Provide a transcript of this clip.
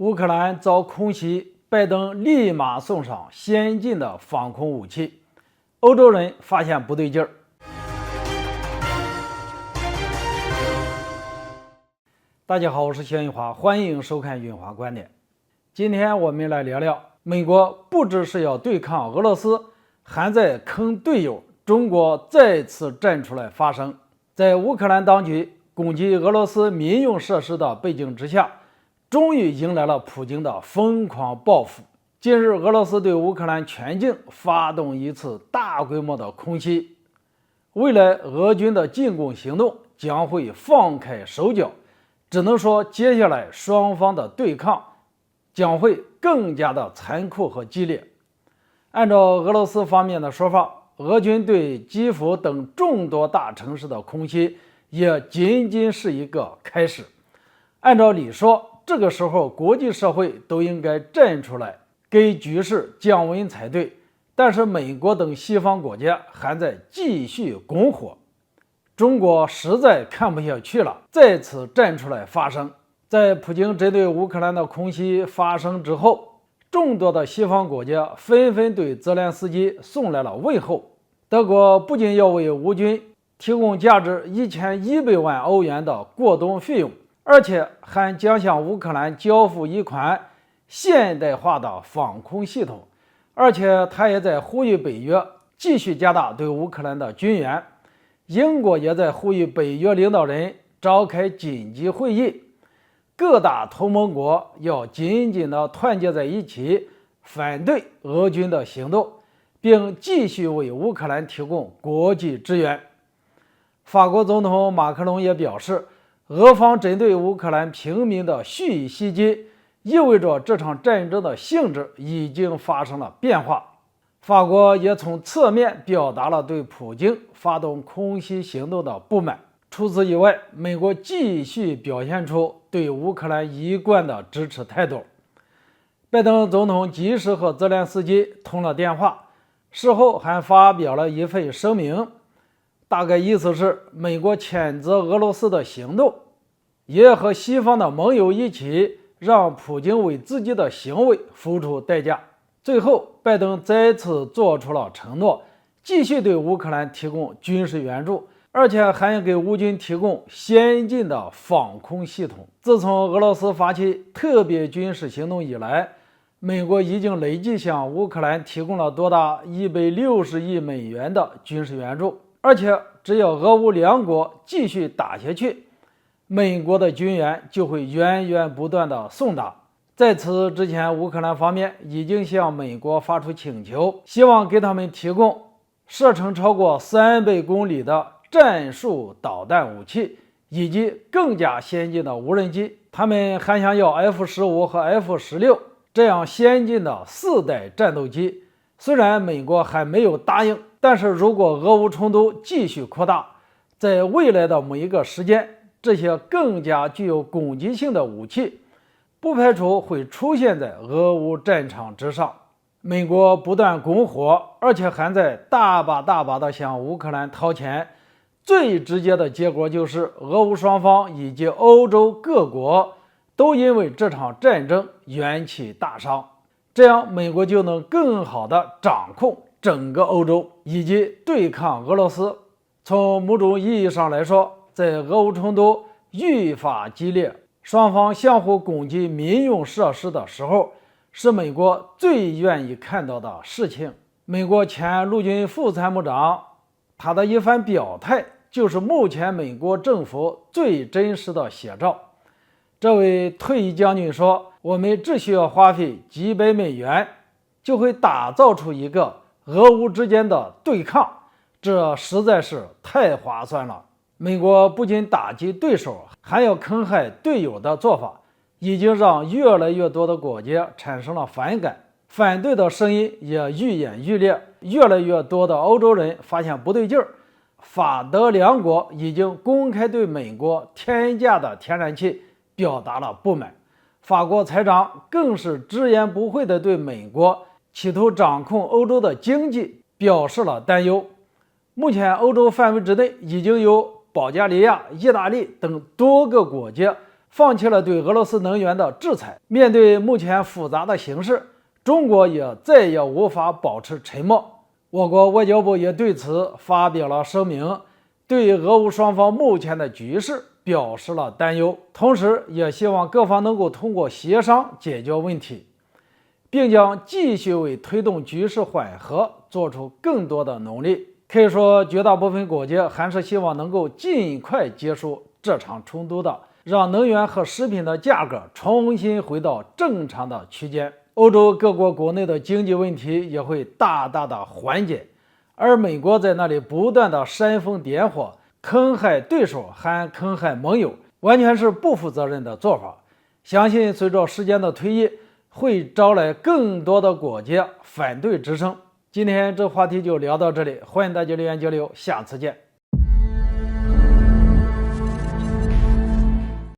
乌克兰遭空袭，拜登立马送上先进的防空武器。欧洲人发现不对劲儿。大家好，我是薛运华，欢迎收看运华观点。今天我们来聊聊，美国不只是要对抗俄罗斯，还在坑队友。中国再次站出来发声，在乌克兰当局攻击俄罗斯民用设施的背景之下，终于迎来了普京的疯狂报复。近日，俄罗斯对乌克兰全境发动一次大规模的空袭，未来俄军的进攻行动将会放开手脚，只能说接下来双方的对抗将会更加的残酷和激烈。按照俄罗斯方面的说法，俄军对基辅等众多大城市的空袭也仅仅是一个开始。按照理说，这个时候国际社会都应该站出来给局势降温才对，但是美国等西方国家还在继续拱火。中国实在看不下去了，再次站出来发声。在普京针对乌克兰的空袭发生之后，众多的西方国家纷纷对泽连斯基送来了问候。德国不仅要为乌军提供价值1100万欧元的过冬费用，而且还将向乌克兰交付一款现代化的防空系统，而且他也在呼吁北约继续加大对乌克兰的军援。英国也在呼吁北约领导人召开紧急会议，各大同盟国要紧紧地团结在一起，反对俄军的行动，并继续为乌克兰提供国际支援。法国总统马克龙也表示，俄方针对乌克兰平民的蓄意袭击，意味着这场战争的性质已经发生了变化。法国也从侧面表达了对普京发动空袭行动的不满。除此以外，美国继续表现出对乌克兰一贯的支持态度。拜登总统及时和泽连斯基通了电话，事后还发表了一份声明，大概意思是美国谴责俄罗斯的行动，也和西方的盟友一起让普京为自己的行为付出代价。最后，拜登再次做出了承诺，继续对乌克兰提供军事援助，而且还给乌军提供先进的防空系统。自从俄罗斯发起特别军事行动以来，美国已经累计向乌克兰提供了多达160亿美元的军事援助，而且只要俄乌两国继续打下去，美国的军援就会源源不断的送达。在此之前，乌克兰方面已经向美国发出请求，希望给他们提供射程超过300公里的战术导弹武器，以及更加先进的无人机。他们还想要 F-15 和 F-16 这样先进的4代战斗机。虽然美国还没有答应，但是如果俄乌冲突继续扩大，在未来的某一个时间，这些更加具有攻击性的武器不排除会出现在俄乌战场之上。美国不断拱火，而且还在大把的向乌克兰掏钱，最直接的结果就是俄乌双方以及欧洲各国都因为这场战争元气大伤，这样美国就能更好的掌控整个欧洲以及对抗俄罗斯。从某种意义上来说，在俄乌冲突愈发激烈，双方相互攻击民用设施的时候，是美国最愿意看到的事情。美国前陆军副参谋长他的一番表态，就是目前美国政府最真实的写照。这位退役将军说，我们只需要花费几百美元，就会打造出一个俄乌之间的对抗，这实在是太划算了。美国不仅打击对手，还要坑害队友的做法，已经让越来越多的国家产生了反感，反对的声音也愈演愈烈。越来越多的欧洲人发现不对劲儿，法德两国已经公开对美国天价的天然气表达了不满。法国财长更是直言不讳地对美国企图掌控欧洲的经济表示了担忧。目前欧洲范围之内已经有保加利亚、意大利等多个国家放弃了对俄罗斯能源的制裁。面对目前复杂的形势，中国也再也无法保持沉默。我国外交部也对此发表了声明，对俄乌双方目前的局势表示了担忧，同时也希望各方能够通过协商解决问题，并将继续为推动局势缓和做出更多的努力。可以说，绝大部分国家还是希望能够尽快结束这场冲突的，让能源和食品的价格重新回到正常的区间。欧洲各国国内的经济问题也会大大的缓解，而美国在那里不断的煽风点火，坑害对手还坑害盟友，完全是不负责任的做法。相信随着时间的推移，会招来更多的国家反对之声。今天这话题就聊到这里，欢迎大家留言交流，下次见。